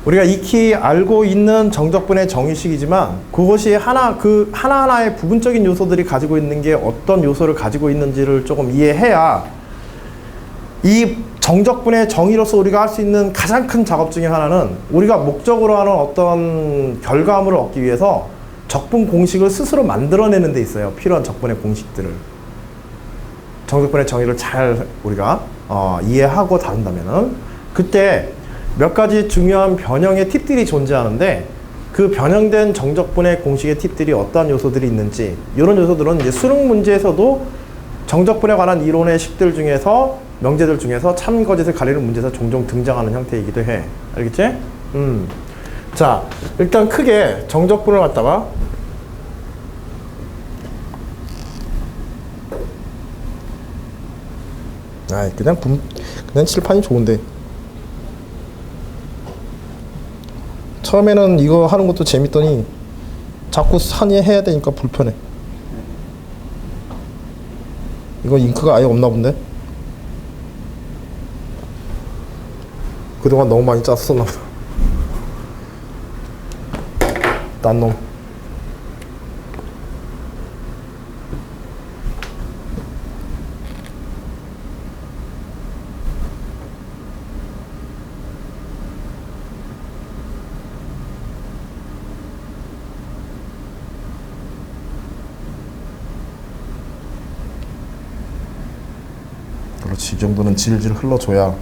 우리가 익히 알고 있는 정적분의 정의식이지만 그것이 하나하나의 부분적인 요소들이 가지고 있는 게 어떤 요소를 가지고 있는지를 조금 이해해야 이 정적분의 정의로서 우리가 할 수 있는 가장 큰 작업 중에 하나는 우리가 목적으로 하는 어떤 결과물을 얻기 위해서 적분 공식을 스스로 만들어내는 데 있어요. 필요한 적분의 공식들을. 정적분의 정의를 잘 우리가 이해하고 다룬다면은 그때 몇 가지 중요한 변형의 팁들이 존재하는데 그 변형된 정적분의 공식의 팁들이 어떠한 요소들이 있는지 이런 요소들은 이제 수능 문제에서도 정적분에 관한 이론의 식들 중에서 명제들 중에서 참거짓을 가리는 문제에서 종종 등장하는 형태이기도 해. 알겠지? 자, 일단 크게 정적분을 갖다가 그냥 칠판이 좋은데 처음에는 이거 하는 것도 재밌더니 자꾸 해야 되니까 불편해. 이거 잉크가 아예 없나 본데? 그동안 너무 많이 짰었나 보다. 딴 놈. 그렇지, 이 정도는 질질 흘러줘야.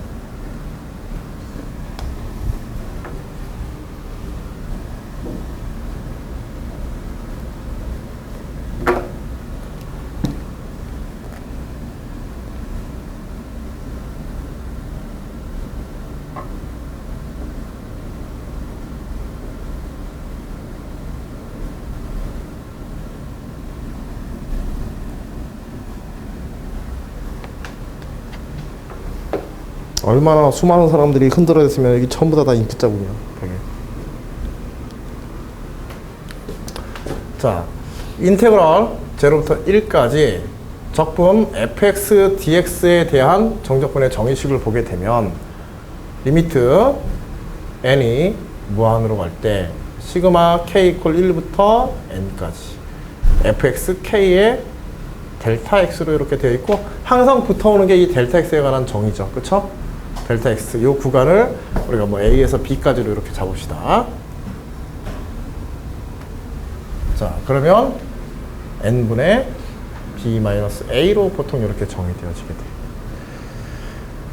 얼마나 수많은 사람들이 흔들어댔으면 여기 전부 다 잉크 자국이야. 자, 인테그럴 0부터 1까지 적분 fx dx에 대한 정적분의 정의식을 보게 되면 리미트 n이 무한으로 갈 때 시그마 k 이퀄 1부터 n까지 fx k의 델타 x로 이렇게 되어 있고 항상 붙어오는 게 이 델타 x에 관한 정의죠. 그쵸? 델타 x 이 구간을 우리가 뭐 a에서 b까지로 이렇게 잡읍시다. 자, 그러면 n분의 b-a로 보통 이렇게 정의되어지게 돼요.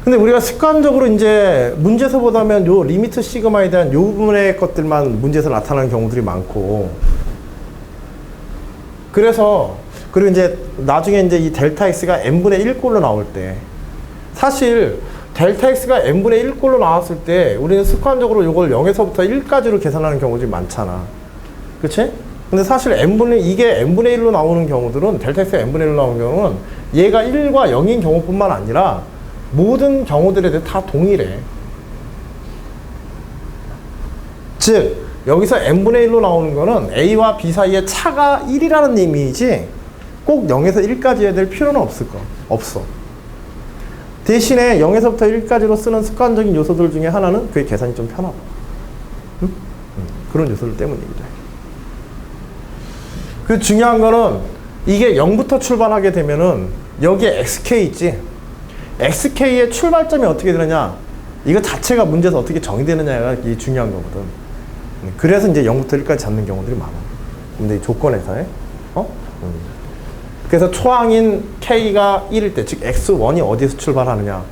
근데 우리가 습관적으로 이제 문제에서 보다면 요 리미트 시그마에 대한 요 부분의 것들만 문제에서 나타나는 경우들이 많고, 그래서 그리고 이제 나중에 이제 이 델타 x가 n분의 1꼴로 나올 때, 사실 델타 x가 n분의 1꼴로 나왔을 때 우리는 습관적으로 이걸 0에서부터 1까지로 계산하는 경우들이 많잖아. 그치? 근데 사실 이게 n분의 1로 나오는 경우들은, 델타 x가 n분의 1로 나오는 경우는 얘가 1과 0인 경우뿐만 아니라 모든 경우들에 대해 다 동일해. 즉 여기서 n분의 1로 나오는 거는 a와 b 사이의 차가 1이라는 의미이지 꼭 0에서 1까지 해야 될 필요는 없어. 대신에 0에서부터 1까지로 쓰는 습관적인 요소들 중에 하나는 그게 계산이 좀 편하고, 그런 요소들 때문이기도 해. 그 중요한 거는 이게 0부터 출발하게 되면은 여기에 xk 있지? xk의 출발점이 어떻게 되느냐, 이거 자체가 문제에서 어떻게 정의되느냐가 이게 중요한 거거든. 그래서 이제 0부터 1까지 잡는 경우들이 많아. 근데 이 조건에서의 그래서 초항인 k가 1일 때, 즉 x1이 어디에서 출발하느냐,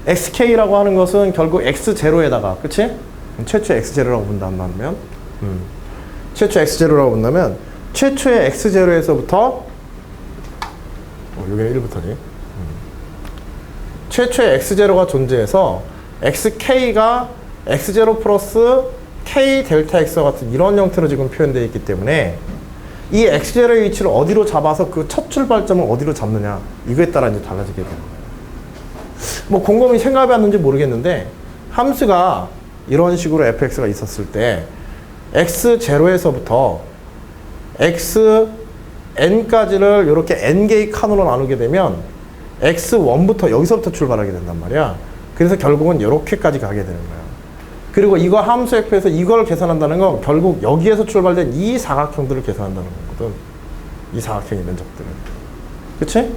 xk라고 하는 것은 결국 x0에다가, 그치? 최초의 x0라고 본다는 말이면, 최초의 x0라고 본다면 최초의 x0에서부터 이게 1부터지. 최초의 x0가 존재해서 xk가 x0 플러스 k 델타 x와 같은 이런 형태로 지금 표현되어 있기 때문에 이 x0의 위치를 어디로 잡아서 그 첫 출발점을 어디로 잡느냐, 이거에 따라 이제 달라지게 되는 거예요. 뭐 곰곰이 생각해 봤는지 모르겠는데 함수가 이런 식으로 fx가 있었을 때 x0에서부터 xn까지를 이렇게 n개의 칸으로 나누게 되면 x1부터 여기서부터 출발하게 된단 말이야. 그래서 결국은 이렇게까지 가게 되는 거야. 그리고 이거 함수 F에서 이걸 계산한다는 건 결국 여기에서 출발된 이 사각형들을 계산한다는 거거든. 이 사각형의 면적들을. 그치?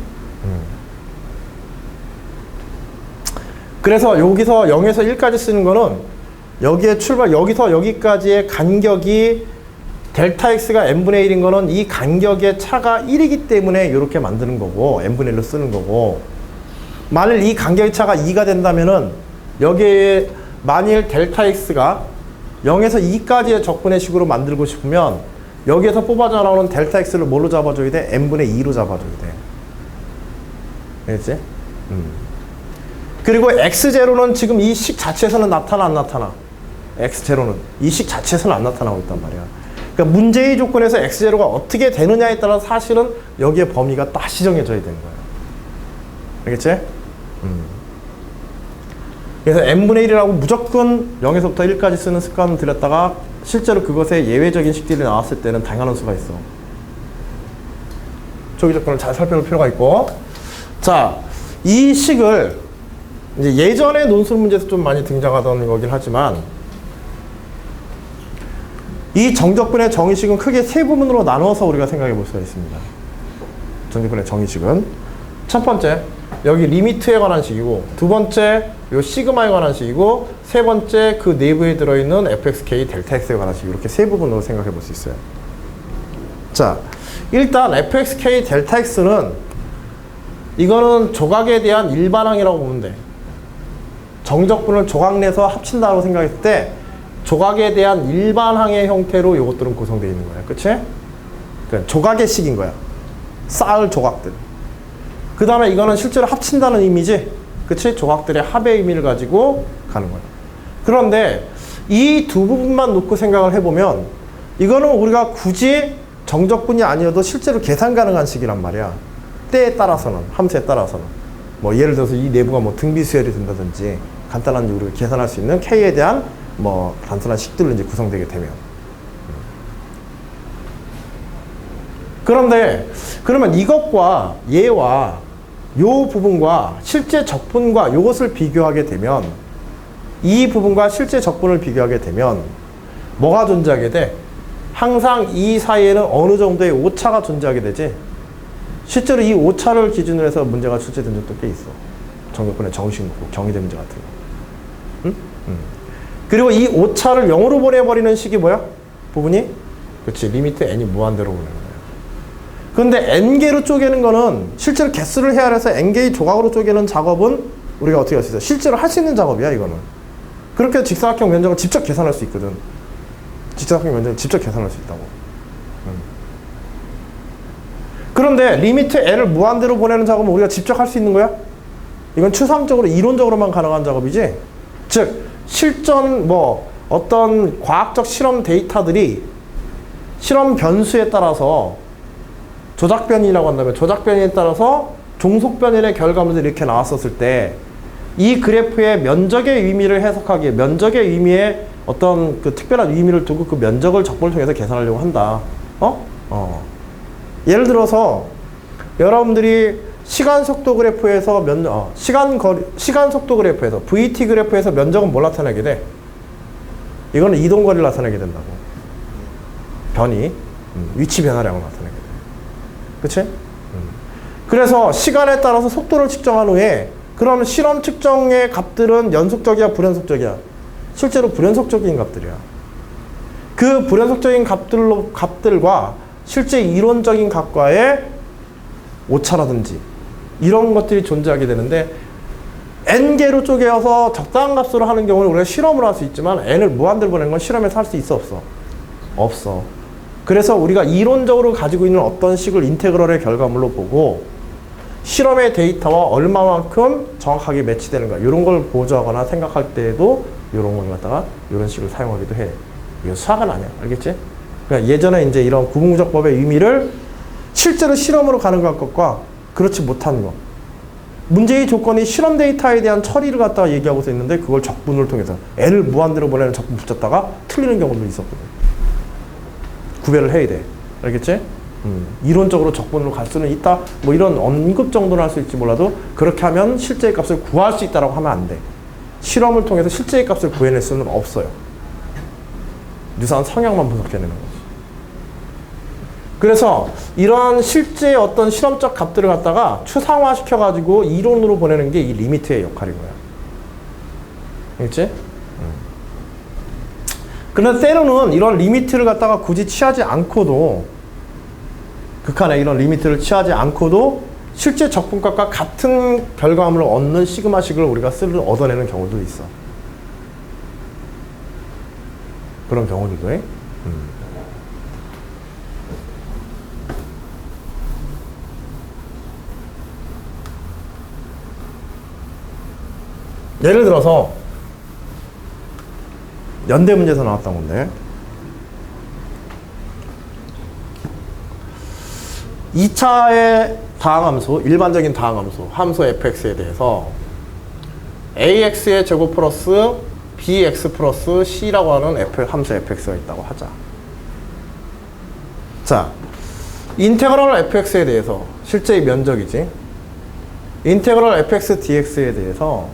그래서 여기서 0에서 1까지 쓰는 거는 여기에 여기서 여기까지의 간격이 델타 x가 n분의 1인 거는 이 간격의 차가 1이기 때문에 이렇게 만드는 거고, n분의 1로 쓰는 거고, 만일 이 간격의 차가 2가 된다면은 여기에 만일 델타 x가 0에서 2까지의 적분의 식으로 만들고 싶으면 여기에서 뽑아져 나오는 델타 x를 뭘로 잡아줘야 돼? n분의 2로 잡아줘야 돼. 알겠지? 그리고 x0는 지금 이 식 자체에서는 나타나 안 나타나? x0는 이 식 자체에서는 안 나타나고 있단 말이야. 그러니까 문제의 조건에서 x0가 어떻게 되느냐에 따라 사실은 여기에 범위가 다시 정해져야 되는 거야. 알겠지? 그래서 n분의 1이라고 무조건 0에서부터 1까지 쓰는 습관을 들였다가 실제로 그것에 예외적인 식들이 나왔을 때는 당연한 수가 있어. 조기 조건을 잘 살펴볼 필요가 있고, 자, 이 식을 이제 예전에 논술 문제에서 좀 많이 등장하던 거긴 하지만 이 정적분의 정의식은 크게 세 부분으로 나눠서 우리가 생각해 볼 수가 있습니다. 정적분의 정의식은 첫 번째, 여기 리미트에 관한 식이고, 두 번째, 요 시그마에 관한 식이고, 세 번째, 그 내부에 들어있는 fxk 델타 x에 관한 식, 이렇게 세 부분으로 생각해 볼 수 있어요. 자, 일단 fxk 델타 x는 이거는 조각에 대한 일반항이라고 보면 돼. 정적분을 조각 내서 합친다고 생각했을 때 조각에 대한 일반항의 형태로 이것들은 구성되어 있는 거야. 그치? 그러니까 조각의 식인 거야. 쌓을 조각들. 그 다음에 이거는 실제로 합친다는 의미지. 그치? 조각들의 합의 의미를 가지고 가는 거야. 그런데 이 두 부분만 놓고 생각을 해보면 이거는 우리가 굳이 정적분이 아니어도 실제로 계산 가능한 식이란 말이야. 때에 따라서는, 함수에 따라서는. 뭐 예를 들어서 이 내부가 뭐 등비수열이 된다든지 간단한 우리가 계산할 수 있는 K에 대한 뭐 단순한 식들로 이제 구성되게 되면. 그런데 그러면 이것과 얘와 요 부분과 실제 적분과 요것을 비교하게 되면, 이 부분과 실제 적분을 비교하게 되면 뭐가 존재하게 돼? 항상 이 사이에는 어느 정도의 오차가 존재하게 되지. 실제로 이 오차를 기준으로 해서 문제가 출제된 적도 꽤 있어. 정적분의 정의식 놓고 경희대 문제 같은 거. 응? 그리고 이 오차를 0으로 보내버리는 식이 뭐야? 부분이? 그렇지. 리미트 n이 무한대로 보내는 거야. 근데 n개로 쪼개는 거는 실제로 개수를 헤아려서 n개의 조각으로 쪼개는 작업은 우리가 어떻게 할 수 있어? 실제로 할 수 있는 작업이야, 이거는. 그렇게 직사각형 면적을 직접 계산할 수 있거든. 직사각형 면적을 직접 계산할 수 있다고. 그런데 리미트 n을 무한대로 보내는 작업은 우리가 직접 할 수 있는 거야? 이건 추상적으로, 이론적으로만 가능한 작업이지. 즉, 실전 뭐 어떤 과학적 실험 데이터들이 실험 변수에 따라서 조작 변이라고 한다면 조작 변이에 따라서 종속 변이의 결과물들이 이렇게 나왔었을 때 이 그래프의 면적의 의미를 해석하기에, 면적의 의미에 어떤 그 특별한 의미를 두고 그 면적을 적분을 통해서 계산하려고 한다. 예를 들어서 여러분들이 시간 속도 그래프에서 시간 속도 그래프에서 VT 그래프에서 면적은 뭘 나타내게 돼? 이거는 이동거리를 나타내게 된다고. 변이, 위치 변화량을 나타내게 돼. 그치? 그래서 시간에 따라서 속도를 측정한 후에 그러면 실험 측정의 값들은 연속적이야, 불연속적이야? 실제로 불연속적인 값들이야. 그 불연속적인 값들과 실제 이론적인 값과의 오차라든지 이런 것들이 존재하게 되는데, n개로 쪼개어서 적당한 값으로 하는 경우는 우리가 실험을 할 수 있지만 n을 무한대로 보내는 건 실험에서 할 수 있어, 없어? 없어. 그래서 우리가 이론적으로 가지고 있는 어떤 식을 인테그럴의 결과물로 보고 실험의 데이터와 얼마만큼 정확하게 매치되는가, 이런 걸 보조하거나 생각할 때에도 이런 걸 갖다가 이런 식을 사용하기도 해. 이거 수학은 아니야. 알겠지? 그러니까 예전에 이제 이런 구분구적법의 의미를 실제로 실험으로 가는 것과 그렇지 못한 것. 문제의 조건이 실험 데이터에 대한 처리를 갖다가 얘기하고서 있는데 그걸 적분을 통해서 n을 무한대로 보내는 적분 붙였다가 틀리는 경우도 있었거든. 구별을 해야 돼. 알겠지? 이론적으로 적분으로 갈 수는 있다. 뭐 이런 언급 정도는 할 수 있지 몰라도 그렇게 하면 실제 값을 구할 수 있다라고 하면 안 돼. 실험을 통해서 실제의 값을 구해낼 수는 없어요. 유사한 성향만 분석해내는 거지. 그래서 이러한 실제 어떤 실험적 값들을 갖다가 추상화 시켜가지고 이론으로 보내는 게 이 리미트의 역할인 거야. 알겠지? 그런데 때로는 이런 리미트를 갖다가 굳이 취하지 않고도, 극한의 이런 리미트를 취하지 않고도 실제 적분값과 같은 결과물을 얻는 시그마식을 우리가 얻어내는 경우도 있어. 그런 경우들도 해. 예를 들어서 연대 문제에서 나왔던 건데, 2차의 다항함수, 일반적인 다항함수, 함수 fx에 대해서 ax의 제곱 플러스 bx 플러스 c라고 하는 함수 fx가 있다고 하자. 자, 인테그럴 fx에 대해서, 실제의 면적이지, 인테그럴 fx dx에 대해서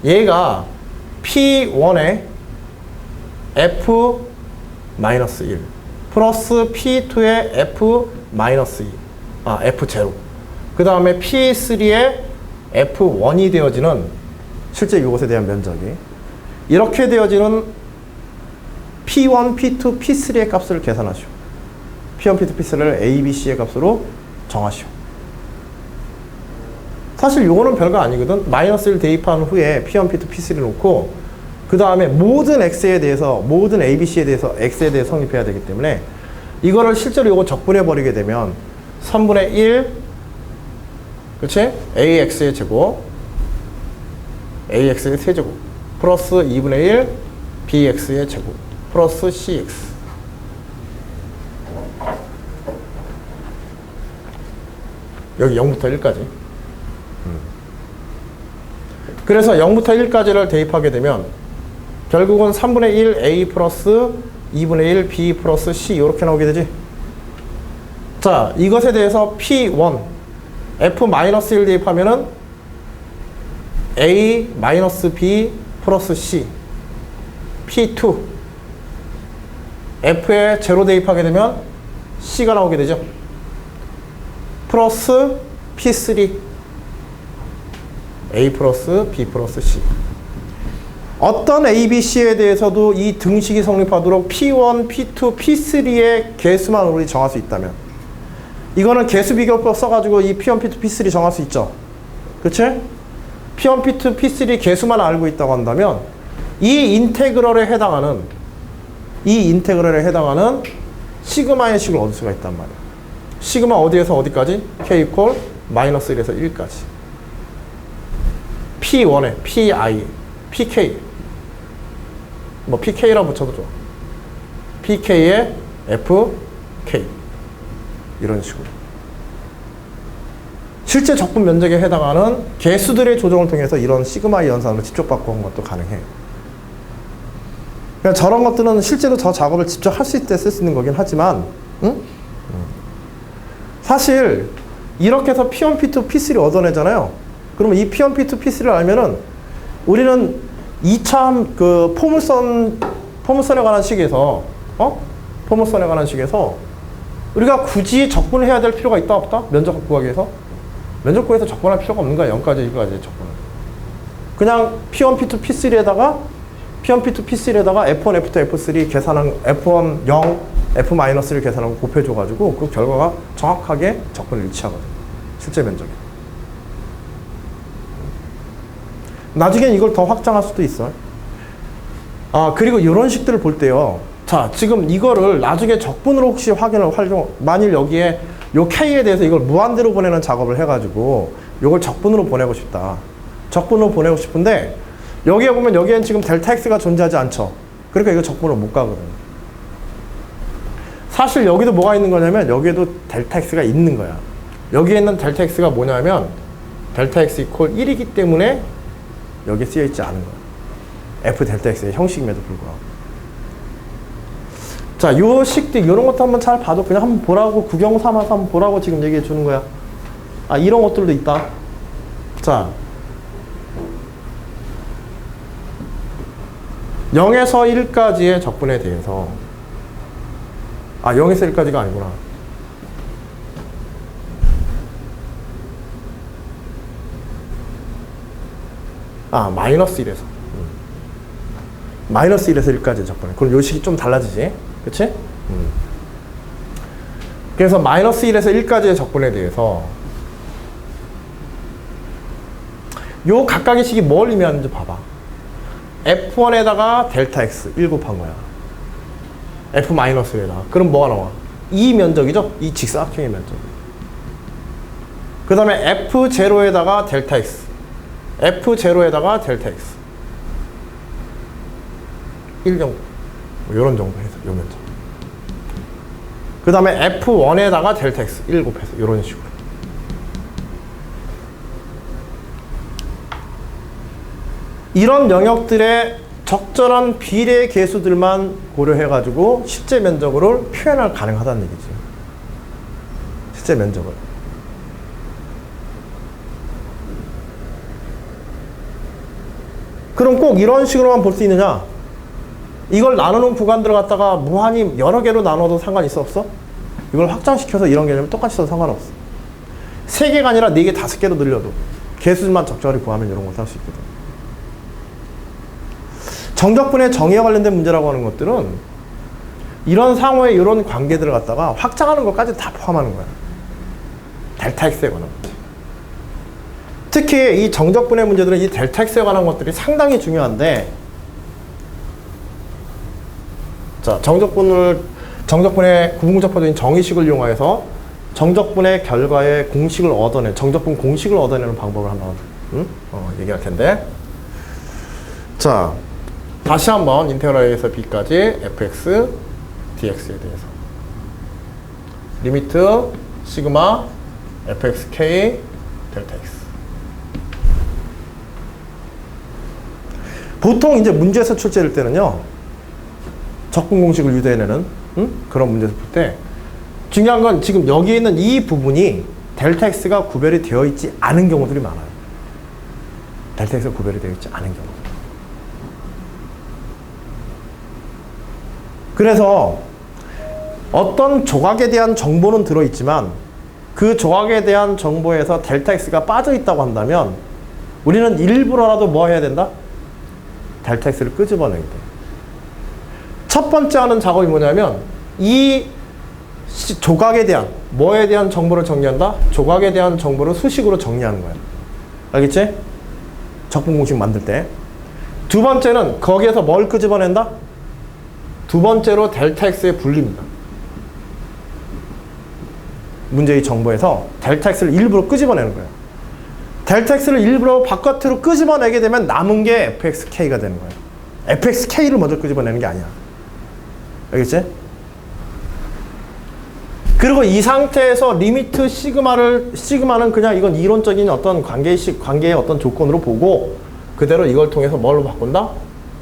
얘가 P1에 F-1 플러스 P2에 F-2 F0 그 다음에 P3에 F1이 되어지는 실제 이것에 대한 면적이 이렇게 되어지는 P1, P2, P3의 값을 계산하시오. P1, P2, P3를 A, B, C의 값으로 정하시오. 사실 요거는 별거 아니거든. 마이너스를 대입한 후에 P1, P2, P3를 놓고 그 다음에 모든 X에 대해서, 모든 A, B, C에 대해서 X에 대해 성립해야 되기 때문에 이거를 실제로 요거 적분해 버리게 되면 3분의 1 그치? AX의 제곱 AX의 세제곱 플러스 2분의 1 BX의 제곱 플러스 CX 여기 0부터 1까지. 그래서 0부터 1까지를 대입하게 되면 결국은 3분의 1 A 플러스 2분의 1 B 플러스 C 이렇게 나오게 되지. 자, 이것에 대해서 P1 F-1 대입하면은 A 마이너스 B 플러스 C P2 F에 제로 대입하게 되면 C가 나오게 되죠. 플러스 P3 A 플러스 B 플러스 C. 어떤 A, B, C에 대해서도 이 등식이 성립하도록 P1, P2, P3의 개수만 우리 정할 수 있다면 이거는 개수 비교법 써가지고 이 P1, P2, P3 정할 수 있죠. 그치? P1, P2, P3 개수만 알고 있다고 한다면 이 인테그럴에 해당하는 시그마의 식을 얻을 수가 있단 말이야. 시그마 어디에서 어디까지? K 이퀄 마이너스 1에서 1까지. P1에 PI, PK 뭐 PK라고 붙여도 좋아. PK에 FK 이런 식으로 실제 적분 면적에 해당하는 개수들의 조정을 통해서 이런 시그마의 연산을 직접 바꾸는 것도 가능해. 그러니까 저런 것들은 실제로 저 작업을 직접 할 수 있을 때 쓸 수 있는 거긴 하지만 사실 이렇게 해서 P1, P2, P3 얻어내잖아요. 그러면 이 P1, P2, P3를 알면은 우리는 2차 그 포물선에 관한 식에서 포물선에 관한 식에서 우리가 굳이 적분을 해야 될 필요가 있다 없다? 면적 구하기 위해서? 면적 구해서 적분할 필요가 없는 거야. 0까지 1까지 적분을. 그냥 P1, P2, P3에다가 P1, P2, P3에다가 F1, F2, F3 계산한 F1, 0, F-를 계산하고 곱해줘가지고 그 결과가 정확하게 적분을 일치하거든. 실제 면적이. 나중엔 이걸 더 확장할 수도 있어. 그리고 이런 식들을 볼 때요. 자, 지금 이거를 나중에 적분으로 혹시 만일 여기에 요 K에 대해서 이걸 무한대로 보내는 작업을 해가지고 이걸 적분으로 보내고 싶다. 적분으로 보내고 싶은데 여기에 보면 여기엔 지금 델타 X가 존재하지 않죠. 그러니까 이거 적분으로 못 가거든. 사실 여기도 뭐가 있는 거냐면 여기에도 델타 X가 있는 거야. 여기에 있는 델타 X가 뭐냐면 델타 X 이퀄 1이기 때문에 여기에 쓰여 있지 않은 거야. F 델타 X의 형식임에도 불구하고. 자, 요 식들, 요런 것도 한번 잘 봐도 그냥 한번 보라고, 구경 삼아서 한번 보라고 지금 얘기해 주는 거야. 이런 것들도 있다. 자, 0에서 1까지의 적분에 대해서 0에서 1까지가 아니구나. 마이너스 1에서 마이너스 1에서 1까지 적분해. 그럼 요식이 좀 달라지지, 그치? 그래서 마이너스 1에서 1까지의 적분에 대해서 요 각각의 식이 뭘 의미하는지 봐봐. F1에다가 델타 X 1 곱한 거야. F-1에다가. 그럼 뭐가 나와? 이 면적이죠? 이 직사각형의 면적. 그 다음에 F0에다가 델타 X. F0에다가 델타 X. 1 정도. 요런 정도 해서, 요 면적. 그 다음에 F1에다가 델타 X. 1 곱해서, 요런 식으로. 이런 영역들의 적절한 비례 계수들만 고려해가지고 실제 면적으로 표현할 가능하다는 얘기지. 실제 면적을. 그럼 꼭 이런 식으로만 볼 수 있느냐? 이걸 나누는 구간들을 갖다가 무한히 여러 개로 나눠도 상관 있어 없어? 이걸 확장시켜서 이런 개념을 똑같이 써도 상관없어. 3개가 아니라 4개, 5개로 늘려도 개수만 적절히 구하면 이런 걸 할 수 있거든. 정적분의 정의와 관련된 문제라고 하는 것들은 이런 상호의 이런 관계들을 갖다가 확장하는 것까지 다 포함하는 거야. 델타 X에 관한 문제. 특히 이 정적분의 문제들은 이 델타 X에 관한 것들이 상당히 중요한데, 자, 정적분의 구분적법적인 정의식을 이용해서 정적분의 결과의 공식을 얻어내, 정적분 공식을 얻어내는 방법을 한번 얘기할 텐데, 자, 다시 한번 인테그랄 A에서 B까지 fx, dx에 대해서 리미트 시그마 fxk 델타 x. 보통 이제 문제에서 출제될 때는요, 적분 공식을 유도해내는 그런 문제에서 풀 때 중요한 건 지금 여기에 있는 이 부분이 델타 x가 구별이 되어 있지 않은 경우들이 많아요. 델타 x가 구별이 되어 있지 않은 경우. 그래서 어떤 조각에 대한 정보는 들어있지만 그 조각에 대한 정보에서 델타 x가 빠져 있다고 한다면 우리는 일부러라도 뭐 해야 된다? 델타 x를 끄집어내야 돼. 첫 번째 하는 작업이 뭐냐면 이 조각에 대한 뭐에 대한 정보를 정리한다? 조각에 대한 정보를 수식으로 정리하는 거야. 알겠지? 적분 공식 만들 때. 두 번째는 거기에서 뭘 끄집어낸다? 두 번째로 델타 x의 분리입니다. 문제의 정보에서 델타 x를 일부러 끄집어내는 거예요. 델타 x를 일부러 바깥으로 끄집어내게 되면 남은 게 fxk가 되는 거예요. fxk를 먼저 끄집어내는 게 아니야. 알겠지? 그리고 이 상태에서 리미트 시그마는 그냥 이건 이론적인 어떤 관계의 어떤 조건으로 보고 그대로 이걸 통해서 뭘로 바꾼다?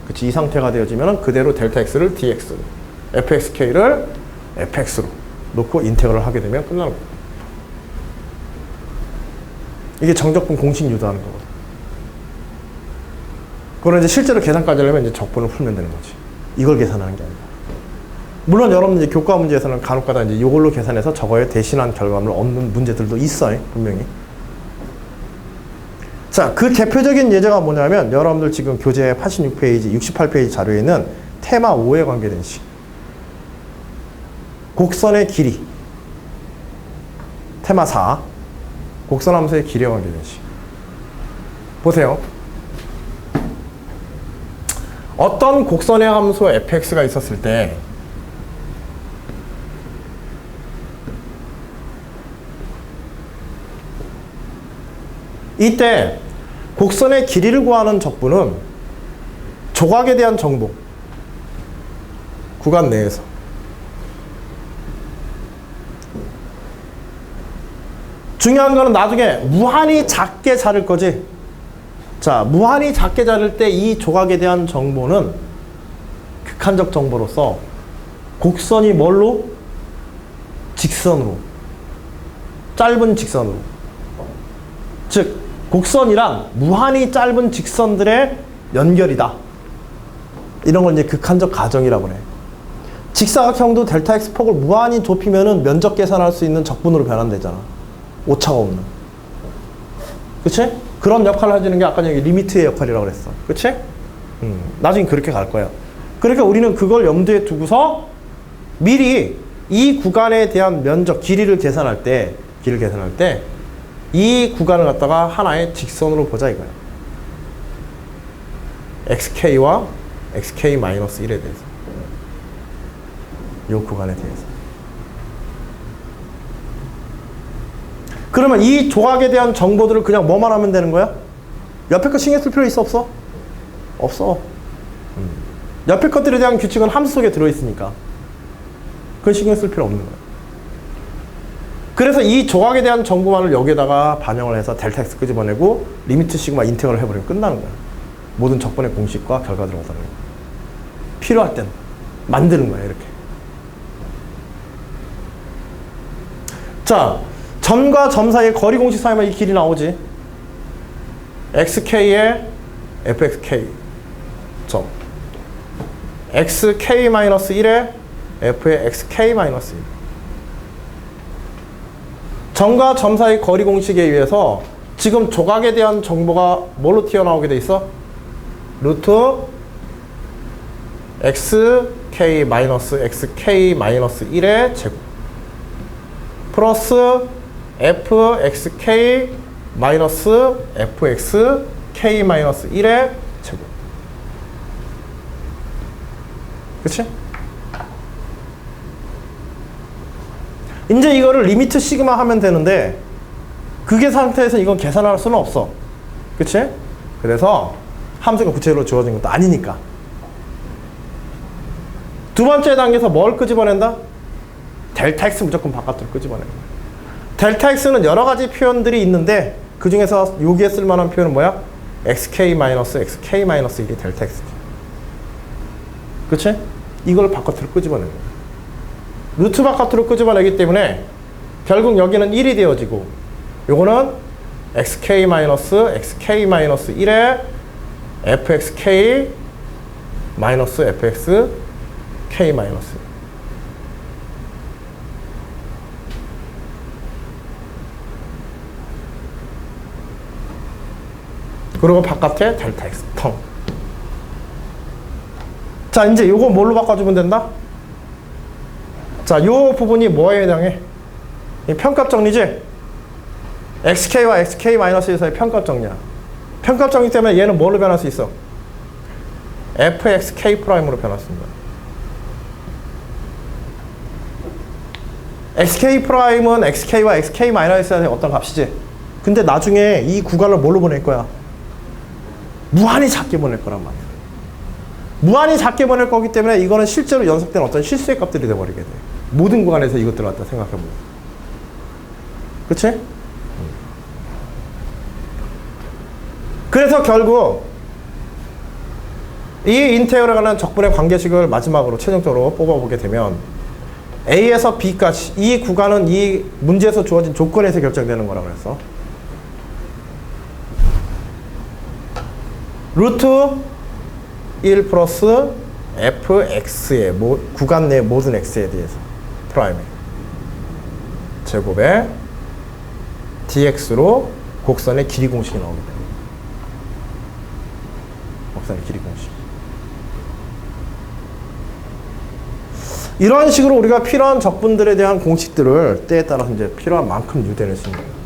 그치, 이 상태가 되어지면 그대로 델타 x를 dx로, fxk를 fx로 놓고 인테그럴을 하게 되면 끝나는 거예요. 이게 정적분 공식 유도하는 거거든. 그걸 이제 실제로 계산까지 하려면 이제 적분을 풀면 되는 거지. 이걸 계산하는 게 아니라. 물론 여러분 이제 교과 문제에서는 간혹가다 이제 이걸로 계산해서 저거에 대신한 결과물을 얻는 문제들도 있어요, 분명히. 자, 그 대표적인 예제가 뭐냐면 여러분들 지금 교재 86페이지, 68페이지 자료에 있는 테마 5에 관계된 식. 곡선의 길이. 테마 4. 곡선 함수의 길이에 관계된 식. 보세요. 어떤 곡선의 함수 fx가 있었을 때 이때 곡선의 길이를 구하는 적분은 조각에 대한 정보, 구간 내에서 중요한 거는 나중에 무한히 작게 자를 거지. 자, 무한히 작게 자를 때 이 조각에 대한 정보는 극한적 정보로서 곡선이 뭘로? 직선으로, 짧은 직선으로. 즉 곡선이란 무한히 짧은 직선들의 연결이다. 이런 걸 이제 극한적 가정이라고 그래. 직사각형도 델타 x 폭을 무한히 좁히면은 면적 계산할 수 있는 적분으로 변환되잖아. 오차가 없는. 그치? 그런 역할을 해주는 게 아까 여기 리미트의 역할이라고 그랬어. 그치? 나중에 그렇게 갈 거야. 그러니까 우리는 그걸 염두에 두고서 미리 이 구간에 대한 면적, 길이를 계산할 때 이 구간을 갖다가 하나의 직선으로 보자 이거야. xk와 xk-1에 대해서. 이 구간에 대해서. 그러면 이 조각에 대한 정보들을 그냥 뭐만 하면 되는 거야? 옆에 거 신경 쓸 필요 있어 없어? 없어. 옆에 것들에 대한 규칙은 함수 속에 들어있으니까 그건 신경 쓸 필요 없는 거야. 그래서 이 조각에 대한 정보만을 여기에다가 반영을 해서 델타 x 끄집어내고 리미트 시그마 인테그럴 해버리면 끝나는 거야. 모든 적분의 공식과 결과들을 얻어내는 거야. 필요할 땐 만드는 거야 이렇게. 자, 점과 점 사이의 거리 공식 사이면 이 길이 나오지. xk의 fxk 점 xk-1의 f의 xk-1. 점과 점 사이 거리 공식에 의해서 지금 조각에 대한 정보가 뭘로 튀어나오게 돼 있어? 루트 xk-xk-1의 제곱 플러스 fxk-fxk-1의 제곱. 그치? 이제 이거를 리미트 시그마 하면 되는데 그게 상태에서 이건 계산할 수는 없어. 그치? 그래서 함수가 구체적으로 주어진 것도 아니니까. 두 번째 단계에서 뭘 끄집어낸다? 델타 x 무조건 바깥으로 끄집어내는 거야. 델타 x는 여러 가지 표현들이 있는데 그 중에서 여기에 쓸만한 표현은 뭐야? xk-xk-1이 델타 x지. 그치? 이걸 바깥으로 끄집어내는 거야. 루트 바깥으로 끄집어내기 때문에 결국 여기는 1이 되어지고 요거는 xk-xk-1의 fxk fxk-. 그리고 바깥에 델타 x 텅. 자, 이제 요거 뭘로 바꿔주면 된다? 자, 요 부분이 뭐에 해당해? 이 편값 정리지? xk와 xk-에서의 편값 정리야. 편값 정리 때문에 얘는 뭘로 변할 수 있어? fxk'으로 변했습니다. xk'은 xk와 xk-에서의 어떤 값이지? 근데 나중에 이 구간을 뭘로 보낼 거야? 무한히 작게 보낼 거란 말이야. 무한히 작게 보낼 거기 때문에 이거는 실제로 연속된 어떤 실수의 값들이 돼버리게 돼. 모든 구간에서 이것들을 갖다 생각해보면. 그치? 그래서 결국 이 인테그럴에 관한 적분의 관계식을 마지막으로 최종적으로 뽑아보게 되면 A에서 B까지 이 구간은 이 문제에서 주어진 조건에서 결정되는 거라고 그랬어. 루트 1 플러스 fx의 구간 내 모든 x에 대해서 프라임의 제곱에 dx로 곡선의 길이 공식이 나오게 됩니다. 곡선의 길이 공식. 이런 식으로 우리가 필요한 적분들에 대한 공식들을 때에 따라서 이제 필요한 만큼 유대를 쓰는 거예요.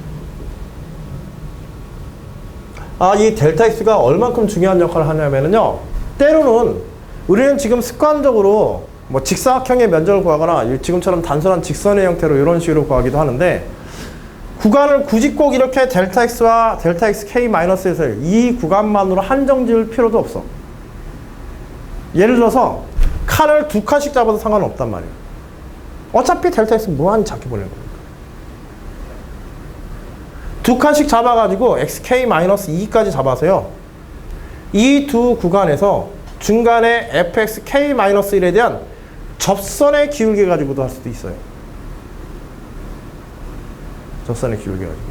이 델타 x가 얼만큼 중요한 역할을 하냐면요. 때로는 우리는 지금 습관적으로 뭐 직사각형의 면적을 구하거나 지금처럼 단순한 직선의 형태로 이런 식으로 구하기도 하는데 구간을 굳이 꼭 이렇게 델타 x와 델타 xk-에서 이 구간만으로 한정 지을 필요도 없어. 예를 들어서 칸을 두 칸씩 잡아도 상관은 없단 말이에요. 어차피 델타 x 무한히 작게 보내는 거니까. 두 칸씩 잡아가지고 xk-2까지 잡아서요. 이 두 구간에서 중간에 fxk-1에 대한 접선의 기울기 가지고도 할 수도 있어요. 접선의 기울기 가지고.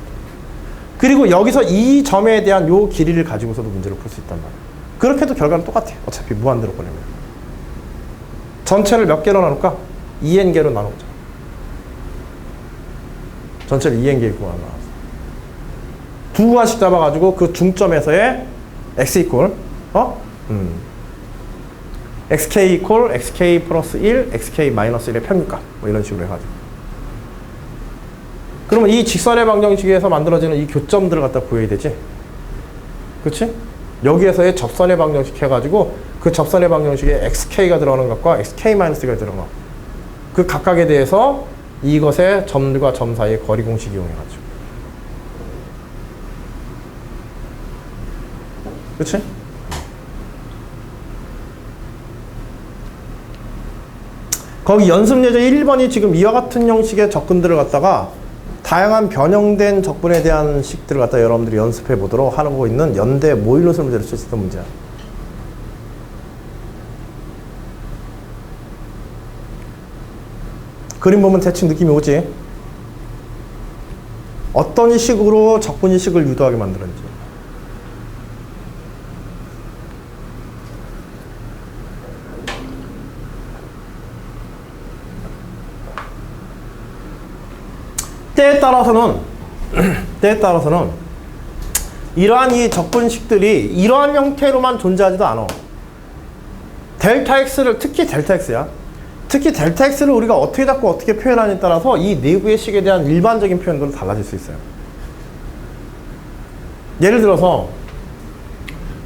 그리고 여기서 이 점에 대한 요 길이를 가지고서도 문제를 풀 수 있단 말이에요. 그렇게 해도 결과는 똑같아요. 어차피 무한대로 보내면. 전체를 몇 개로 나눌까? 2n개로 나누자. 전체를 2n개로 나눠. 두 구간씩 잡아가지고 그 중점에서의 x 이퀄 xk 이퀄 xk 플러스 1, xk 마이너스 1의 평균값 뭐 이런 식으로 해가지고 그러면 이 직선의 방정식에서 만들어지는 이 교점들을 갖다 구해야 되지, 그치? 여기에서의 접선의 방정식 해가지고 그 접선의 방정식에 xk가 들어가는 것과 xk 마이너스 1가 들어가는 것, 그 각각에 대해서 이것의 점과 점 사이의 거리 공식 이용해가지고, 그치? 거기 연습 예제 1번이 지금 이와 같은 형식의 접근들을 갖다가 다양한 변형된 적분에 대한 식들을 갖다 여러분들이 연습해 보도록 하고 있는 연대 모의노설 문제를 쓸 수 있던 문제야. 그림 보면 대충 느낌이 오지? 어떤 식으로 적분이식을 유도하게 만드는지. 때에 따라서는 이러한 이 적분식들이 이러한 형태로만 존재하지도 않아. 델타 x를, 특히 델타 x야. 특히 델타 x를 우리가 어떻게 잡고 어떻게 표현하느냐에 따라서 이 내부의 식에 대한 일반적인 표현들은 달라질 수 있어요. 예를 들어서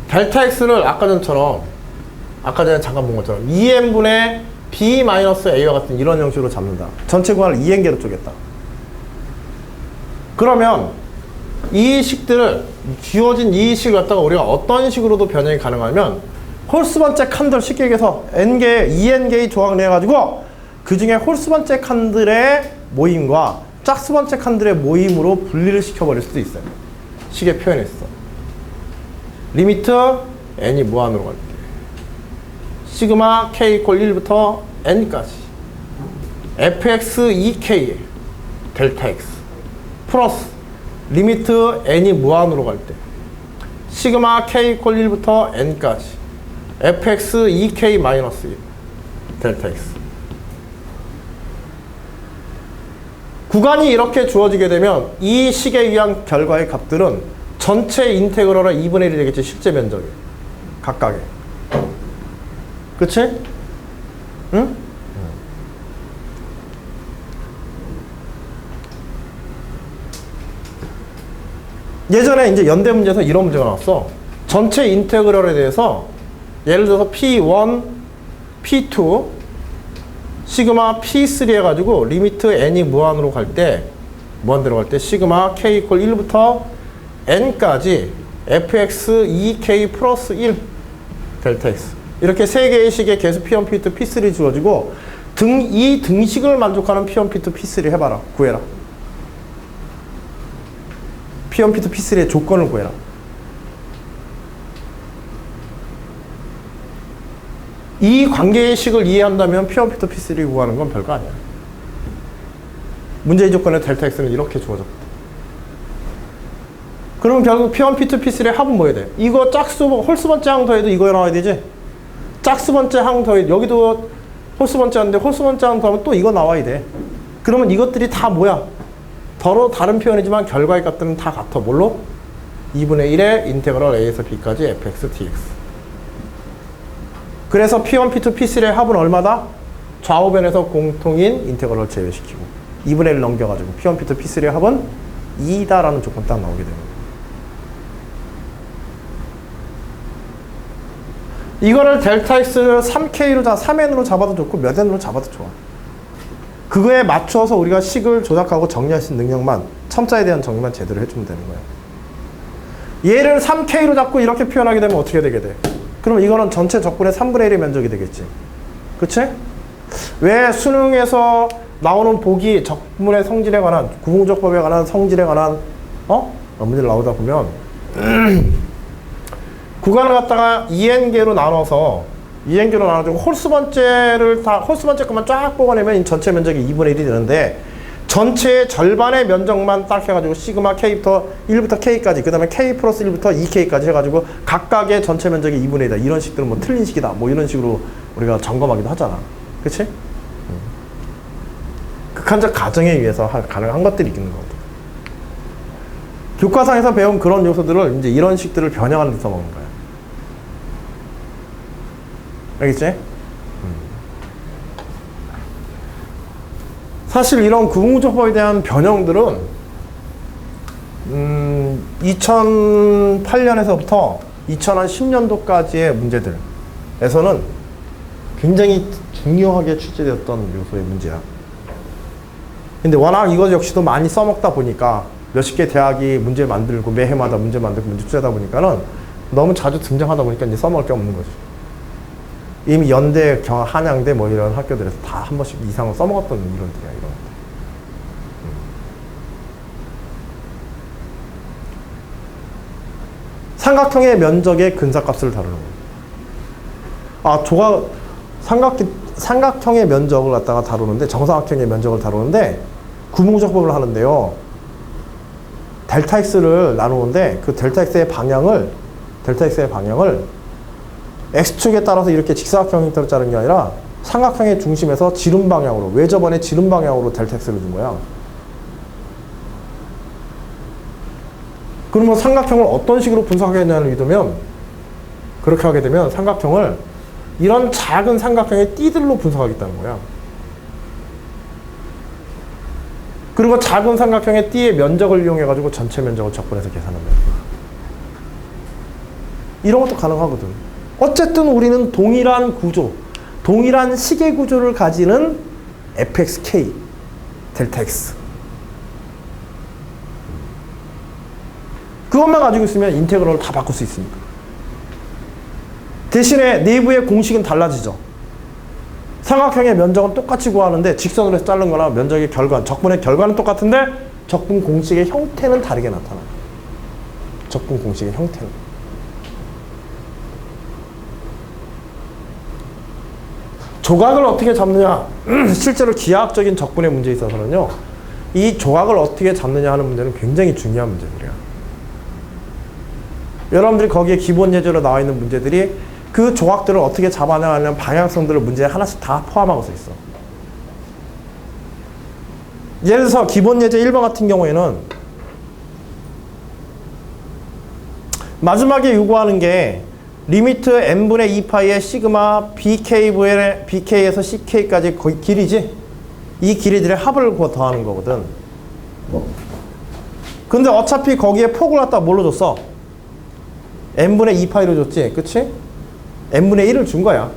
델타 x를 아까 전에 잠깐 본 것처럼 2n분의 b-a와 같은 이런 형식으로 잡는다. 전체 구간을 2n개로 쪼갰다. 그러면 이 식들을, 주어진 이 식을 갖다가 우리가 어떤 식으로도 변형이 가능하면 홀수 번째 칸들, 쉽게 얘기해서 n개, 2n개의 조각을 해가지고 그 중에 홀수 번째 칸들의 모임과 짝수 번째 칸들의 모임으로 분리를 시켜버릴 수도 있어요. 식의 표현에 있어. 리미트 n이 무한으로 갈 때 시그마 k 이퀄 1부터 n까지 fx 2k 델타 x 플러스 리미트 n이 무한으로 갈 때 시그마 k 이퀄 1부터 n까지 fx 2k 마이너스 1 델타 x. 구간이 이렇게 주어지게 되면 이 식에 의한 결과의 값들은 전체 인테그럴의 2분의 1이 되겠지. 실제 면적이 각각의. 그치? 응? 예전에 이제 연대 문제에서 이런 문제가 나왔어. 전체 인테그럴에 대해서 예를 들어서 P1, P2, 시그마 P3 해가지고 리미트 n이 무한으로 갈 때, 무한대로 갈 때 시그마 k 이퀄 1부터 n까지 fx 2k 플러스 1 델타 x. 이렇게 세 개의 식의 개수 P1, P2, P3 주어지고 이 등식을 만족하는 P1, P2, P3 해봐라. 구해라. P1, P2, P3의 조건을 구해라. 이 관계의 식을 이해한다면 P1, P2, P3 구하는 건 별거 아니야. 문제의 조건의 델타 x는 이렇게 주어졌다. 그러면 결국 P1, P2, P3의 합은 뭐 해야 돼? 이거 짝수, 홀수 번째 항 더해도 이거 나와야 되지? 짝수 번째 항 더해, 여기도 홀수 번째 항인데 홀수 번째 항 더하면 또 이거 나와야 돼. 그러면 이것들이 다 뭐야? 서로 다른 표현이지만 결과의 값들은 다 같아. 뭘로? 2분의 1의 인테그럴 a에서 b까지 fx dx. 그래서 P1, P2, P3의 합은 얼마다? 좌우변에서 공통인 인테그럴을 제외시키고 2분의 1을 넘겨가지고 P1, P2, P3의 합은 2다라는 조건 딱 나오게 됩니다. 이거를 델타 x를 3k로 3n으로 잡아도 좋고 몇 n으로 잡아도 좋아. 그거에 맞춰서 우리가 식을 조작하고 정리할 수 있는 능력만, 첨자에 대한 정리만 제대로 해주면 되는 거야. 얘를 3k로 잡고 이렇게 표현하게 되면 어떻게 되게 돼? 그럼 이거는 전체 적분의 3분의 1의 면적이 되겠지. 그치? 왜 수능에서 나오는 보기 적분의 성질에 관한, 구분적법에 관한 성질에 관한 문제를 나오다 보면 구간을 갖다가 2n개로 나눠서 홀수 번째를 다, 홀수 번째 것만 쫙 뽑아내면 전체 면적이 2분의 1이 되는데 전체의 절반의 면적만 딱 해가지고 시그마 K부터 1부터 K까지, 그 다음에 K 플러스 1부터 2K까지 해가지고 각각의 전체 면적이 2분의 1이다. 이런 식들은 뭐 틀린 식이다. 뭐 이런 식으로 우리가 점검하기도 하잖아. 그치? 극한적 가정에 의해서 가능한 것들이 있는 거거든. 교과서에서 배운 그런 요소들을 이제 이런 식들을 변형하는 데 써먹는 거야. 알겠지? 사실 이런 구분구조법에 대한 변형들은 2008년에서부터 2010년도까지의 문제들에서는 굉장히 중요하게 출제되었던 요소의 문제야. 근데 워낙 이것 역시도 많이 써먹다 보니까 몇십 개 대학이 문제 만들고 매해마다 문제 만들고 문제 출제하다 보니까는 너무 자주 등장하다 보니까 이제 써먹을 게 없는 거지. 이미 연대, 한양대 뭐 이런 학교들에서 다 한 번씩 이상은 써먹었던 이론들이야, 이런. 삼각형의 면적의 근사값을 다루는 거. 삼각형의 면적을 갖다가 다루는데, 정사각형의 면적을 다루는데, 구분구조법을 하는데요. 델타 x를 나누는데, 그 델타 x의 방향을 x축에 따라서 이렇게 직사각형 형태로 자른 게 아니라, 삼각형의 중심에서 지름 방향으로, 외접원의 지름 방향으로 델타 x를 준 거야. 그러면 삼각형을 어떤 식으로 분석하겠냐를 믿으면, 그렇게 하게 되면 삼각형을 이런 작은 삼각형의 띠들로 분석하겠다는 거야. 그리고 작은 삼각형의 띠의 면적을 이용해가지고 전체 면적을 적분해서 계산하면 이런 것도 가능하거든. 어쨌든 우리는 동일한 구조, 동일한 시계 구조를 가지는 fxk, 델타 x. 그것만 가지고 있으면 인테그럴을 다 바꿀 수 있습니다. 대신에 내부의 공식은 달라지죠. 삼각형의 면적은 똑같이 구하는데 직선으로 해서 자른 거나 면적의 결과, 적분의 결과는 똑같은데 적분 공식의 형태는 다르게 나타나요. 적분 공식의 형태는. 조각을 어떻게 잡느냐. 실제로 기하학적인 적분의 문제에 있어서는요. 이 조각을 어떻게 잡느냐 하는 문제는 굉장히 중요한 문제들이야. 여러분들이 거기에 기본 예제로 나와 있는 문제들이 그 조각들을 어떻게 잡아나가는 방향성들을 문제에 하나씩 다 포함하고 있어. 예를 들어서 기본 예제 1번 같은 경우에는 마지막에 요구하는 게 리미트 n분의 2파이의 시그마 bk에서 ck까지 거의 길이지? 이 길이들의 합을 더하는 거거든. 근데 어차피 거기에 폭을 갖다 뭘로 줬어? n분의 2파이로 줬지? 그치? n분의 1을 준 거야.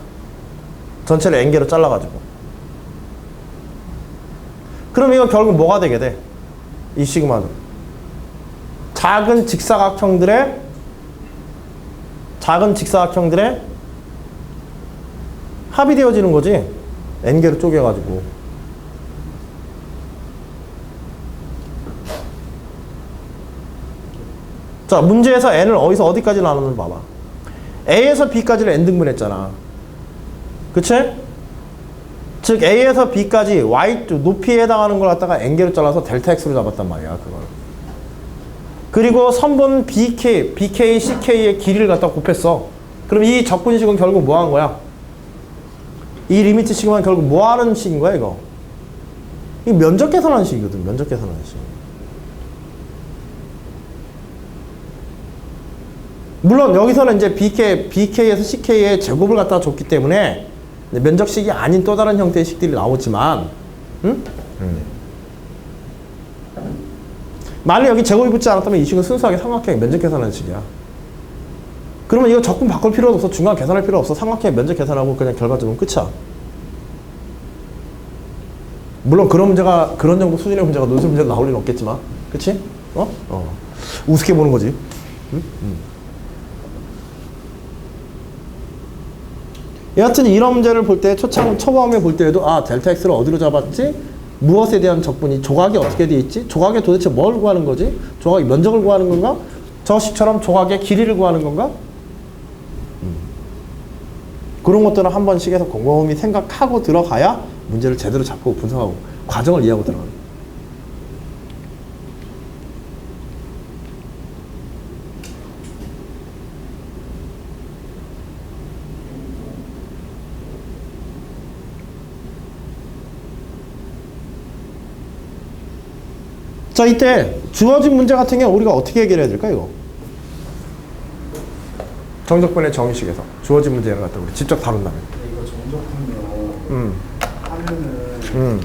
전체를 n개로 잘라가지고. 그럼 이건 결국 뭐가 되게 돼? 이 시그마는. 작은 직사각형들의 합이 되어지는 거지. n개로 쪼개가지고. 자, 문제에서 n을 어디까지 나누는지 봐봐. A에서 B까지를 n등분했잖아. 그치? 즉 A에서 B까지 Y 높이에 해당하는 걸 갖다가 n개로 잘라서 델타 X로 잡았단 말이야. 그걸. 그리고 선분 BK, CK의 길이를 갖다 곱했어. 그럼 이 적분식은 결국 뭐 한 거야? 이 리미트 식은 결국 뭐 하는 식인 거야, 이거? 이 면적 계산하는 식이거든. 면적 계산하는 식. 물론 여기서는 이제 BK에서 CK의 제곱을 갖다가 줬기 때문에 면적식이 아닌 또 다른 형태의 식들이 나오지만, 응? 만약 여기 제곱이 붙지 않았다면 이 식은 순수하게 삼각형의 면적 계산하는 식이야. 그러면 이거 적분 바꿀 필요도 없어. 중간 계산할 필요 없어. 삼각형의 면적 계산하고 그냥 결과 적으면 끝이야. 물론 그런 정도 수준의 문제가 논술 문제로 나올 리는 없겠지만, 그치? 우습게 보는 거지. 응? 여하튼 이런 문제를 볼 때 초범에 볼 때에도 델타 x를 어디로 잡았지? 무엇에 대한 적분이 조각이 어떻게 되어 있지? 조각에 도대체 뭘 구하는 거지? 조각의 면적을 구하는 건가? 저 식처럼 조각의 길이를 구하는 건가? 그런 것들은 한 번씩 해서 곰곰이 생각하고 들어가야 문제를 제대로 잡고 분석하고 과정을 이해하고 들어가는 거예요. 자, 이때 주어진 문제 같은 경우 우리가 어떻게 해결해야 될까, 이거? 정적분의 정의식에서 주어진 문제를 갖다 우리 직접 다룬다면. 이거 정적분요. 하면은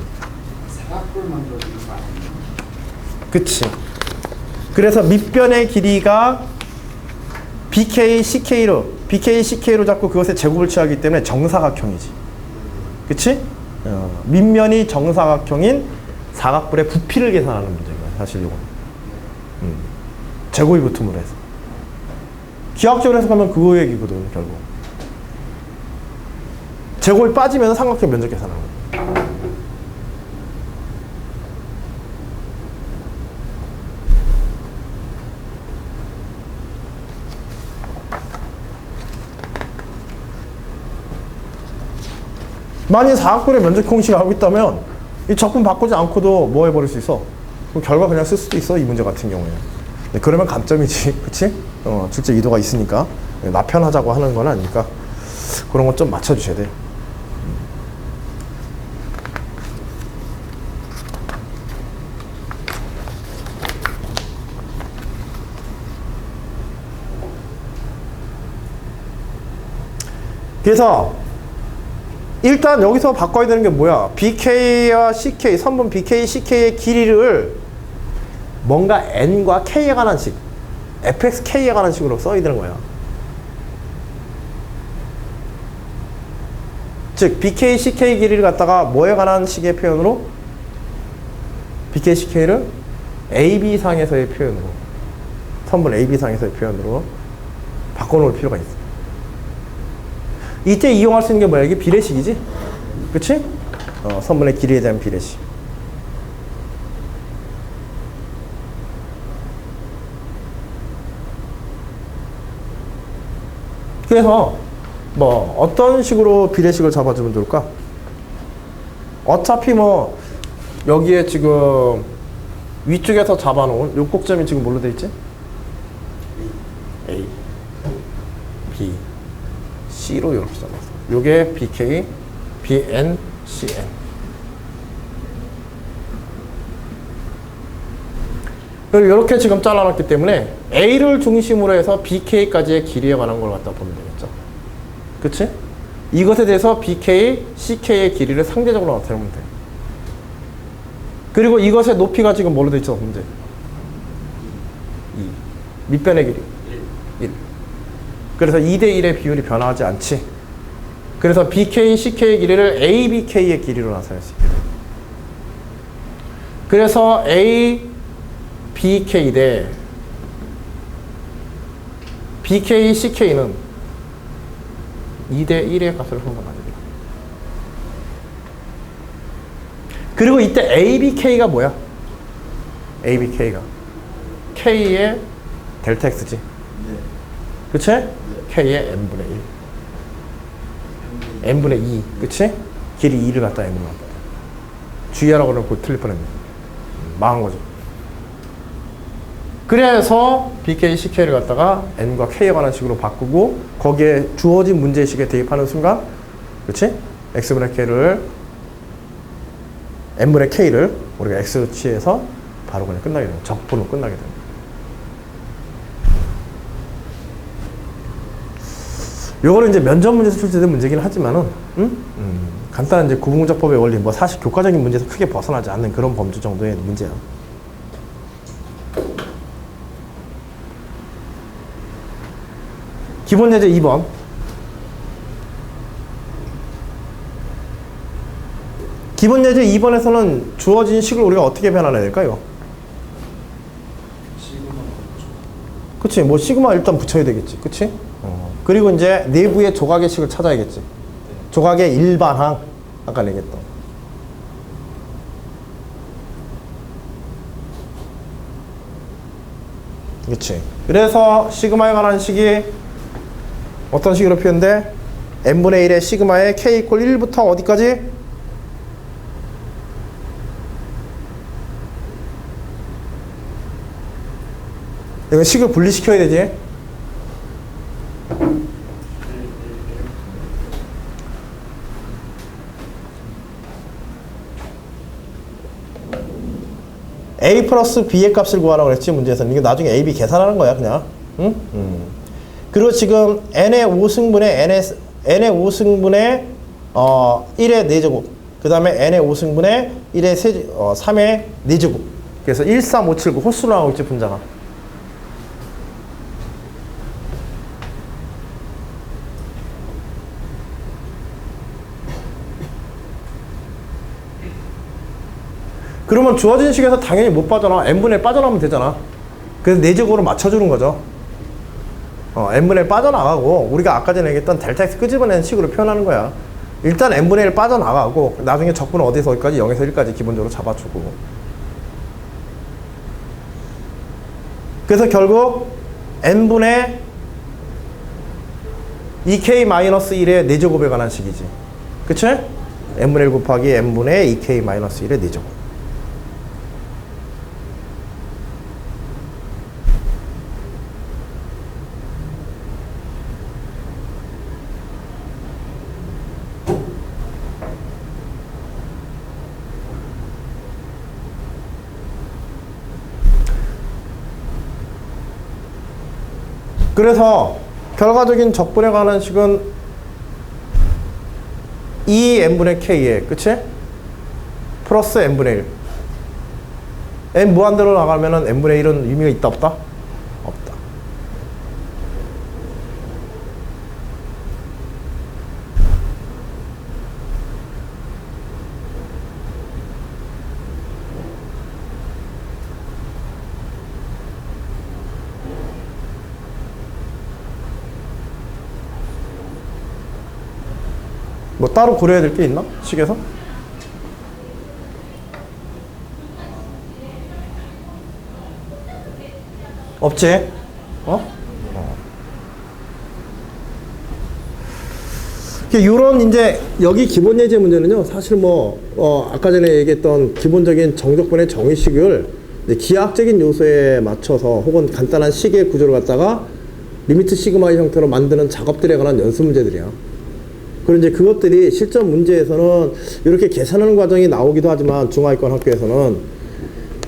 사각뿔 만들어지는 거 아니에요? 그치. 그래서 밑변의 길이가 BK, CK로 자꾸 그것의 제곱을 취하기 때문에 정사각형이지. 그치? 밑면이 정사각형인 사각뿔의 부피를 계산하는 문제가 사실 이건. 제곱이 붙음으로 해서. 기하학적으로 해석하면 그거 얘기거든, 결국. 제곱이 빠지면 삼각형 면적 계산하는 거야. 만약 사각뿔의 면적 공식을 알고 있다면 이 적분 바꾸지 않고도 뭐 해버릴 수 있어? 그럼 결과 그냥 쓸 수도 있어, 이 문제 같은 경우에. 네, 그러면 감점이지, 그치? 실제 이도가 있으니까 나편하자고 하는 건 아니니까 그런 건 좀 맞춰주셔야 돼. 그래서 일단 여기서 바꿔야 되는 게 뭐야? BK와 CK, 선분 BK, CK의 길이를 뭔가 N과 K에 관한 식, fx, K에 관한 식으로 써야 되는 거야. 즉, BK, CK 길이를 갖다가 뭐에 관한 식의 표현으로? BK, CK를 AB상에서의 표현으로, 선분 AB상에서의 표현으로 바꿔놓을 필요가 있어. 이때 이용할 수 있는 게 뭐야? 이게 비례식이지? 그치? 선분의 길이에 대한 비례식. 그래서 뭐 어떤 식으로 비례식을 잡아주면 좋을까? 어차피 뭐 여기에 지금 위쪽에서 잡아놓은 요 꼭점이 지금 뭘로 돼 있지? A, B, C로 이렇게 잡았어. 요게 BK, BN, CN. 이렇게 지금 잘라놨기 때문에 A를 중심으로 해서 BK까지의 길이에 관한 걸 갖다 보면 되겠죠. 그치? 이것에 대해서 BK, CK의 길이를 상대적으로 나타내면 돼. 그리고 이것의 높이가 지금 뭘로 돼 있죠, 문제? 2. 밑변의 길이 1. 그래서 2대1의 비율이 변화하지 않지. 그래서 BK, CK의 길이를 ABK의 길이로 나타낼 수 있게 돼. 그래서 A, BK 대 BK, CK는 2대1의 값을 성공합니다. 그리고 이때 ABK가 뭐야? ABK가 K의 델타 X지. 그치? K의 N분의 1. N분의 2. 그치? 길이 2를 갖다 N으로 갖다. 주의하라고 그러면 곧 틀릴 뻔했네. 망한 거죠. 그래서 BK, CK를 갖다가 N과 K에 관한 식으로 바꾸고 거기에 주어진 문제식에 대입하는 순간, 그렇지? X분의 K를 N분의 K를 우리가 X로 취해서 바로 그냥 끝나게 됩니다. 적분으로 끝나게 됩니다. 요거는 이제 면접 문제에서 출제된 문제긴 하지만은, 간단한 이제 구분공작법의 원리, 뭐 사실 교과적인 문제에서 크게 벗어나지 않는 그런 범주 정도의 문제야. 기본 예제 2번. 기본 예제 2번에서는 주어진 식을 우리가 어떻게 변환해야 될까요? 그치, 뭐 시그마 일단 붙여야 되겠지. 그치? 그리고 이제 내부의 조각의 식을 찾아야겠지. 조각의 일반항, 아까 내겠던. 그치. 그래서 시그마에 관한 식이 어떤 식으로 표현돼? n분의 1의 시그마의 k 이퀄 1부터 어디까지? 이거 식을 분리시켜야 되지? A 플러스 B의 값을 구하라고 그랬지, 문제에서는. 이게 나중에 A, B 계산하는 거야, 그냥. 응? 그리고 지금 N의 5승분의 N의 5승분의 1의 4제곱. 그 다음에 N의 5승분의 1의 3의 4제곱. 그래서 1, 3, 5, 7, 9 홀수로 나오고 있지, 분자가. 그러면 주어진 식에서 당연히 못 빠져나와. n분의 1 빠져나오면 되잖아. 그래서 4제곱으로 맞춰주는 거죠. n분의 1 빠져나가고, 우리가 아까 전에 얘기했던 델타 x 끄집어내는 식으로 표현하는 거야. 일단 n분의 1 빠져나가고, 나중에 적분은 어디서 어디까지? 0에서 1까지 기본적으로 잡아주고. 그래서 결국 n분의 2k-1의 4제곱에 관한 식이지. 그치? n분의 1 곱하기 n분의 2k-1의 4제곱. 그래서 결과적인 적분에 관한 식은 2n분의 k에, 그치? 플러스 n분의 1. n 무한대로 나가면 n분의 1은 의미가 있다 없다? 없다. 뭐 따로 고려해야 될 게 있나? 식에서? 없지? 요런 이제 여기 기본 예제 문제는요, 사실 뭐 아까 전에 얘기했던 기본적인 정적분의 정의식을 이제 기하학적인 요소에 맞춰서 혹은 간단한 식의 구조를 갖다가 리미트 시그마의 형태로 만드는 작업들에 관한 연습 문제들이야. 그리고 이제 그것들이 실전 문제에서는 이렇게 계산하는 과정이 나오기도 하지만 중하위권 학교에서는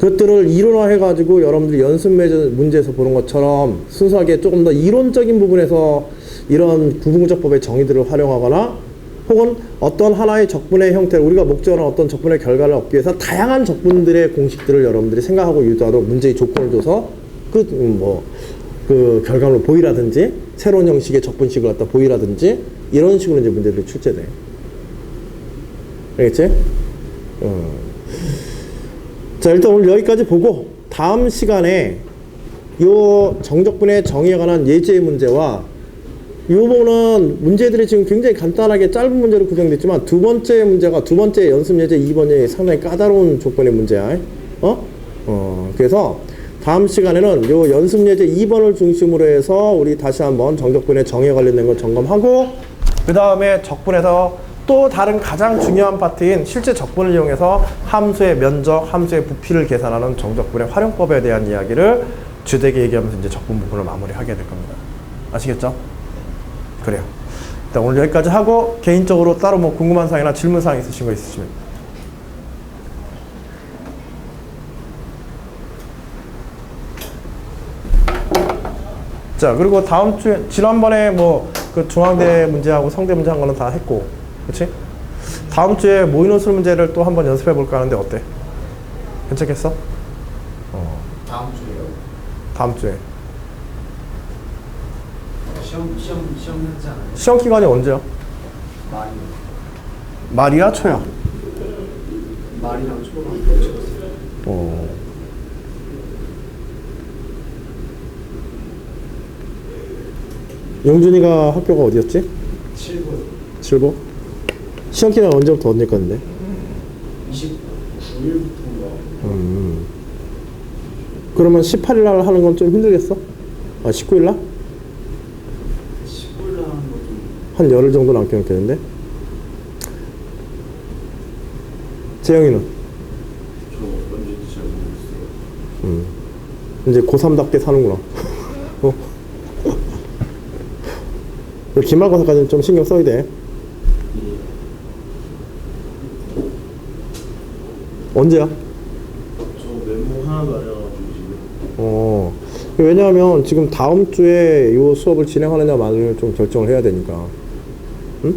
그것들을 이론화해가지고 여러분들이 연습 문제에서 보는 것처럼 순수하게 조금 더 이론적인 부분에서 이런 구분구조법의 정의들을 활용하거나 혹은 어떤 하나의 적분의 형태를 우리가 목적으로 어떤 적분의 결과를 얻기 위해서 다양한 적분들의 공식들을 여러분들이 생각하고 유도하도록 문제의 조건을 줘서 그 결과물을 보이라든지 새로운 형식의 적분식을 갖다 보이라든지 이런 식으로 이제 문제들이 출제돼. 알겠지? 자, 일단 오늘 여기까지 보고 다음 시간에 요 정적분의 정의에 관한 예제 문제와 요거는 문제들이 지금 굉장히 간단하게 짧은 문제로 구성됐지만 두 번째 문제가 두 번째 연습 예제 2번이 상당히 까다로운 조건의 문제야. 그래서 다음 시간에는 요 연습 예제 2번을 중심으로 해서 우리 다시 한번 정적분의 정의에 관련된 걸 점검하고 그 다음에 적분에서 또 다른 가장 중요한 파트인 실제 적분을 이용해서 함수의 면적, 함수의 부피를 계산하는 정적분의 활용법에 대한 이야기를 주되게 얘기하면서 이제 적분 부분을 마무리하게 될 겁니다. 아시겠죠? 그래요. 일단 오늘 여기까지 하고 개인적으로 따로 뭐 궁금한 사항이나 질문 사항 있으신 거 있으시면. 자, 그리고 다음 주에 지난번에 뭐 그 중앙대 문제하고 성대 문제 한 거는 다 했고, 그렇지? 다음 주에 모의논술 문제를 또 한번 연습해 볼까 하는데 어때? 괜찮겠어? 다음 주에요? 다음 주에. 시험 하지 않아요? 시험 기간이 언제야? 말이요. 말이야, 초야? 말이랑 초랑 겹쳤어요. 영준이가 학교가 어디였지? 7분. 7보? 시험 기간 언제부터 언제 건데? 29일부터인가? 그러면 18일 날 하는 건 좀 힘들겠어? 19일 날? 19일 날 하는 거 좀. 한 열흘 정도 남겨놓겠는데? 재영이는? 저 언제인지 잘 모르겠어요. 이제 고3답게 사는구나. 기말고사까지는 좀 신경 써야 돼. 언제야? 저 메모 하나도 안 해가지고 지금. 왜냐하면 지금 다음 주에 이 수업을 진행하느냐 마느냐를 좀 결정을 해야 되니까. 응?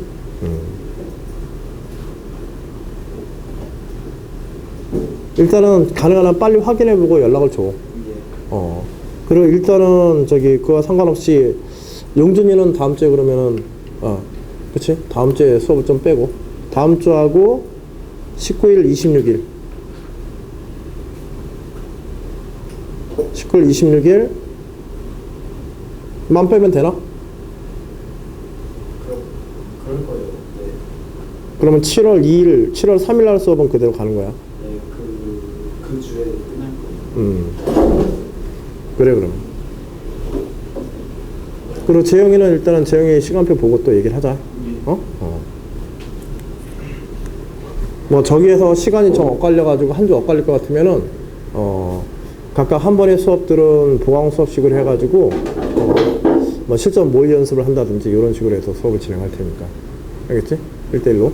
일단은 가능한 한 빨리 확인해보고 연락을 줘. 그리고 일단은 그와 상관없이 용준이는 다음 주에 그러면은 그치? 다음 주에 수업을 좀 빼고 다음 주하고 19일, 26일 19일, 26일 만 빼면 되나? 그럴 거예요. 네. 그러면 7월 2일, 7월 3일 날 수업은 그대로 가는 거야? 네, 그 주에 끝날 거예요. 그래 그럼. 그리고 재영이는 일단은 재영이 시간표 보고 또 얘기를 하자. 뭐 저기에서 시간이 좀 엇갈려가지고 한 주 엇갈릴 것 같으면은 각각 한 번의 수업들은 보강 수업식으로 해가지고 뭐 실전 모의 연습을 한다든지 이런 식으로 해서 수업을 진행할 테니까. 알겠지? 1대1로.